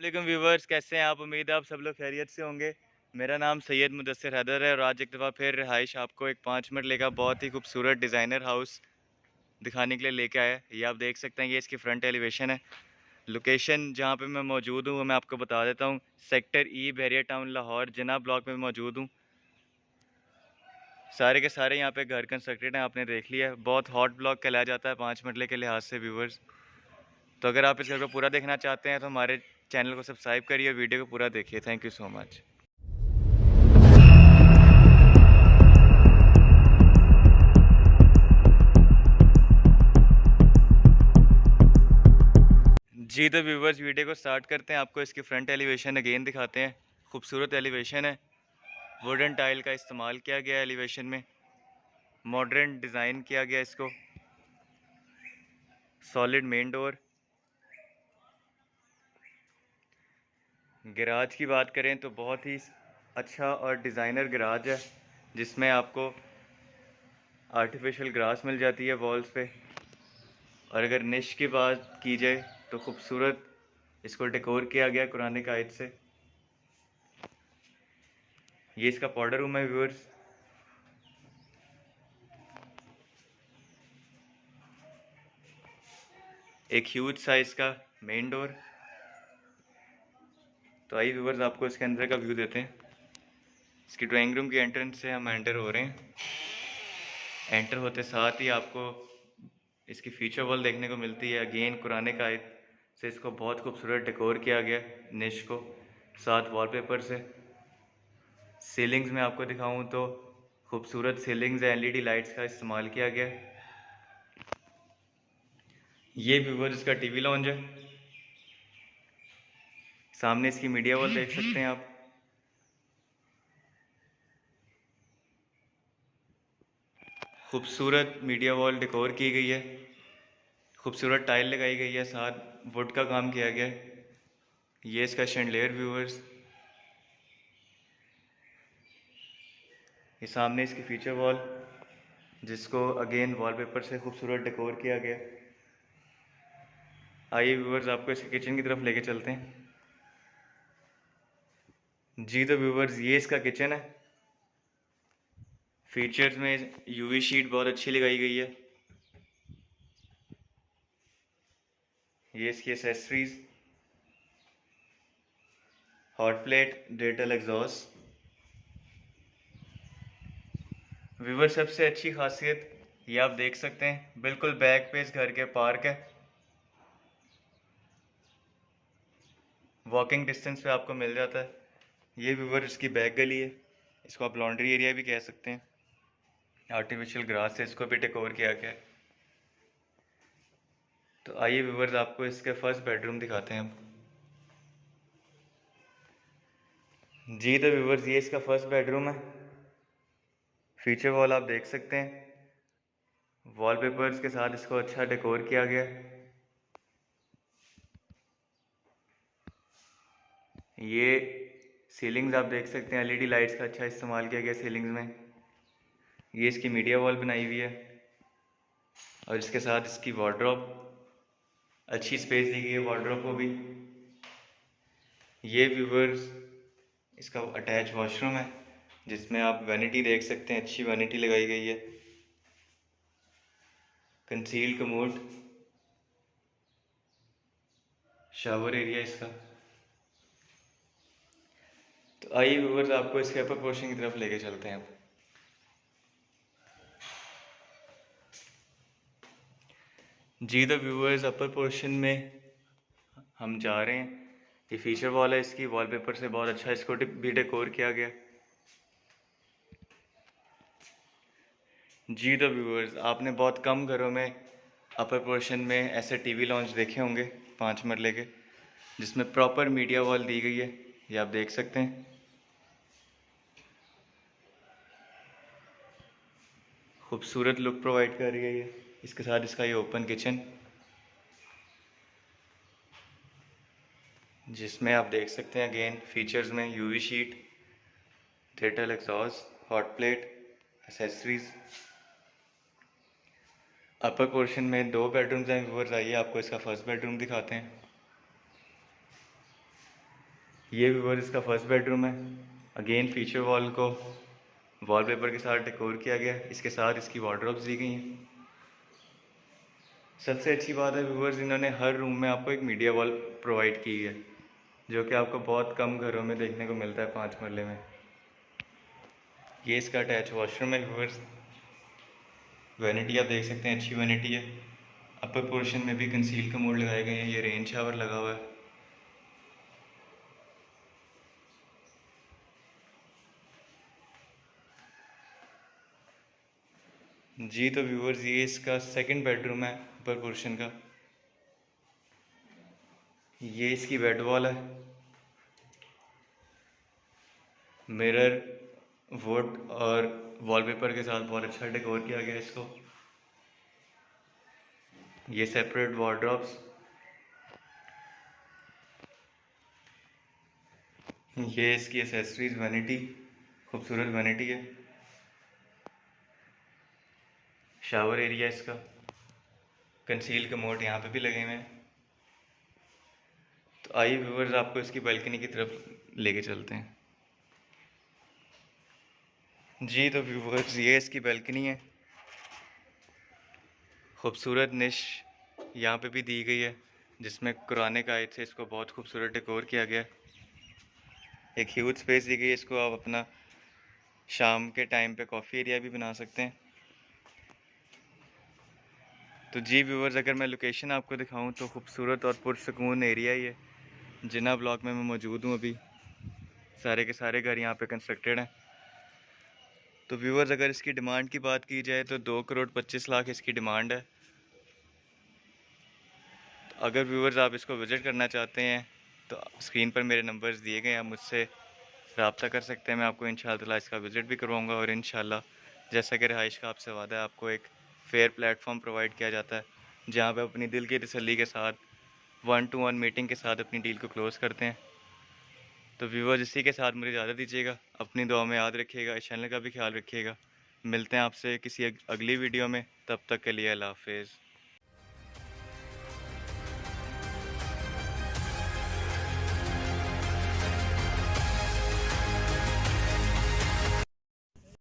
वालेकुम व्यूवर्स, कैसे हैं आप? उम्मीद है आप सब लोग खैरियत से होंगे। मेरा नाम सैयद मुदस्सिर हैदर है और आज एक दफ़ा फिर रिहाइश आपको एक 5 मिनट लेकर बहुत ही खूबसूरत डिज़ाइनर हाउस दिखाने के लिए लेके आया है। ये आप देख सकते हैं, ये इसकी फ्रंट एलिवेशन है। लोकेशन जहाँ पे मैं मौजूद हूँ वो मैं आपको बता देता हूँ। सेक्टर ई, बहरिया टाउन, लाहौर, जिन्ना ब्लॉक में मौजूद हूँ। सारे के सारे यहाँ पे घर कंस्ट्रक्टेड हैं, आपने देख लिया है। बहुत हॉट ब्लॉक कहलाया जाता है 5 मरले के लिहाज से व्यूवर्स। तो अगर आप इस घर को पूरा देखना चाहते हैं तो हमारे चैनल को सब्सक्राइब करिए और वीडियो को पूरा देखिए। Thank you so much. जी तो व्यूवर्स, वीडियो को स्टार्ट करते हैं। आपको इसकी फ्रंट एलिवेशन अगेन दिखाते हैं। खूबसूरत एलिवेशन है। वुडन टाइल का इस्तेमाल किया गया है एलिवेशन में। मॉडर्न डिज़ाइन किया गया इसको। Solid main door. गैराज की बात करें तो बहुत ही अच्छा और डिज़ाइनर गैराज है, जिसमें आपको आर्टिफिशियल ग्रास मिल जाती है वॉल्स पे। और अगर निश की बात की जाए तो खूबसूरत इसको डेकोर किया गया कुरान आयत से। ये इसका पाउडर रूम है व्यूअर्स। एक ह्यूज साइज का मेन डोर। तो आइए व्यूअर्स, आपको इसके अंदर का व्यू देते हैं। इसकी ड्राइंग रूम की एंट्रेंस से हम एंटर हो रहे हैं। एंटर होते साथ ही आपको इसकी फीचर वॉल देखने को मिलती है। अगेन कुरान आयत से इसको बहुत खूबसूरत डेकोर किया गया निश को, साथ वॉलपेपर से। सीलिंग्स में आपको दिखाऊं तो खूबसूरत सीलिंग्स है, एलईडी लाइट्स का इस्तेमाल किया गया। ये व्यूअर्स इसका टीवी लॉन्ज है। सामने इसकी मीडिया वॉल देख सकते हैं आप। खूबसूरत मीडिया वॉल डेकोर की गई है। खूबसूरत टाइल लगाई गई है, साथ वुड का काम किया गया है। ये इसका शैंडलियर व्यूअर्स। ये सामने इसकी फीचर वॉल, जिसको अगेन वॉलपेपर से खूबसूरत डेकोर किया गया। आइए व्यूअर्स, आपको इसके किचन की तरफ लेके चलते हैं। जी तो व्यूअर्स, ये इसका किचन है। फीचर्स में यूवी शीट बहुत अच्छी लगाई गई है। ये इसकी accessories, hot plate, Dettol exhaust. Viewer, सबसे अच्छी खासियत ये आप देख सकते हैं, बिल्कुल बैक पे इस घर के पार्क है। वॉकिंग डिस्टेंस पे आपको मिल जाता है। ये व्यूअर इसकी बैक गली है। इसको आप लॉन्ड्री एरिया भी कह सकते हैं। आर्टिफिशियल ग्रास से इसको भी डेकोर किया गया है। तो आइए व्यूअर्स, आपको इसके फर्स्ट बेडरूम दिखाते हैं हम। जी तो व्यूअर्स, ये इसका फर्स्ट बेडरूम है। फीचर वॉल आप देख सकते हैं। वॉलपेपर्स के साथ इसको अच्छा डेकोर किया गया है। ये सीलिंग्स आप देख सकते हैं, एलईडी लाइट्स का अच्छा इस्तेमाल किया गया सीलिंग्स में। ये इसकी मीडिया वॉल बनाई हुई है और इसके साथ इसकी वार्डरोब, अच्छी स्पेस दी गई है वार्डरोब को भी। ये व्यूवर्स इसका अटैच वॉशरूम है, जिसमें आप वैनिटी देख सकते हैं, अच्छी वैनिटी लगाई गई है। कंसील्ड कमोड, शावर एरिया इसका। तो आइए व्यूवर्स, आपको इसके अपर पोर्शन की तरफ लेके चलते हैं। जी तो व्यूवर्स, अपर पोर्शन में हम जा रहे हैं। ये फीचर वॉल है इसकी, वॉलपेपर से बहुत अच्छा इसको भी डेकोर किया गया। जी तो व्यूवर्स, आपने बहुत कम घरों में अपर पोर्शन में ऐसे टीवी लॉन्च देखे होंगे 5 मरले के, जिसमें प्रॉपर मीडिया वॉल दी गई है। ये आप देख सकते हैं। खूबसूरत लुक प्रोवाइड कर रही है ये। इसके साथ इसका ये ओपन किचन, जिसमें आप देख सकते हैं अगेन फीचर्स में UV sheet, theatre exhaust, hot plate, accessories. Upper portion में 2 बेडरूम्स हैं व्यूअर्स। आइए आपको इसका फर्स्ट बेडरूम दिखाते हैं। ये व्यूअर इसका फर्स्ट बेडरूम है। अगेन फीचर वॉल को वॉलपेपर के साथ डेकोर किया गया। इसके साथ इसकी वार्डरोब्स दी गई हैं। सबसे अच्छी बात है व्यूअर्स, इन्होंने हर रूम में आपको एक मीडिया वॉल प्रोवाइड की है, जो कि आपको बहुत कम घरों में देखने को मिलता है 5 मरले में। ये इसका अटैच वॉशरूम है व्यूअर्स। वैनिटी आप देख सकते हैं, अच्छी वैनिटी है। अपर पोर्शन में भी कंसील कमोड लगाए गए हैं। ये रेन शावर लगा हुआ है। जी तो व्यूअर्स, ये इसका सेकंड बेडरूम है अपर पोर्शन का। ये इसकी बेड वॉल है। मिरर, वुड और वॉलपेपर के साथ बहुत अच्छा डेकोर किया गया इसको। ये सेपरेट वार्डरोब्स। ये इसकी एसेसरीज वैनिटी, खूबसूरत वैनिटी है। शावर एरिया इसका, कंसील कमोड यहाँ पे भी लगे हुए हैं। तो आइए व्यूअर्स, आपको इसकी बालकनी की तरफ लेके चलते हैं। जी तो व्यूअर्स, ये इसकी बालकनी है। खूबसूरत निश यहाँ पे भी दी गई है, जिसमें कुरान के आयत से इसको बहुत खूबसूरत डेकोर किया गया है। एक ह्यूज स्पेस दी गई है। इसको आप अपना शाम के टाइम पे कॉफ़ी एरिया भी बना सकते हैं। तो जी व्यूअर्स, अगर मैं लोकेशन आपको दिखाऊं तो खूबसूरत और पुरसकून एरिया ही है। जिन्ना ब्लॉक में मैं मौजूद हूँ अभी। सारे के सारे घर यहाँ पे कंस्ट्रक्टेड हैं। तो व्यूअर्स, अगर इसकी डिमांड की बात की जाए तो 2,25,00,000 इसकी डिमांड है। तो अगर व्यूअर्स आप इसको विज़िट करना चाहते हैं तो स्क्रीन पर मेरे नंबर्स दिए गए हैं, आप मुझसे रब्ता कर सकते हैं। मैं आपको इंशाअल्लाह इसका विज़िट भी करवाऊँगा और इंशाअल्लाह, जैसा कि रिहाइश का आपसे वादा है, आपको एक फ़ेयर प्लेटफॉर्म प्रोवाइड किया जाता है, जहाँ पे अपनी दिल की तसल्ली के साथ 1-to-1 मीटिंग के साथ अपनी डील को क्लोज़ करते हैं। तो व्यूअर्स, इसी के साथ मुझे इजाज़त दीजिएगा। अपनी दुआ में याद रखिएगा, इस चैनल का भी ख्याल रखिएगा। मिलते हैं आपसे किसी अगली वीडियो में, तब तक के लिए अल्लाह हाफ़िज़।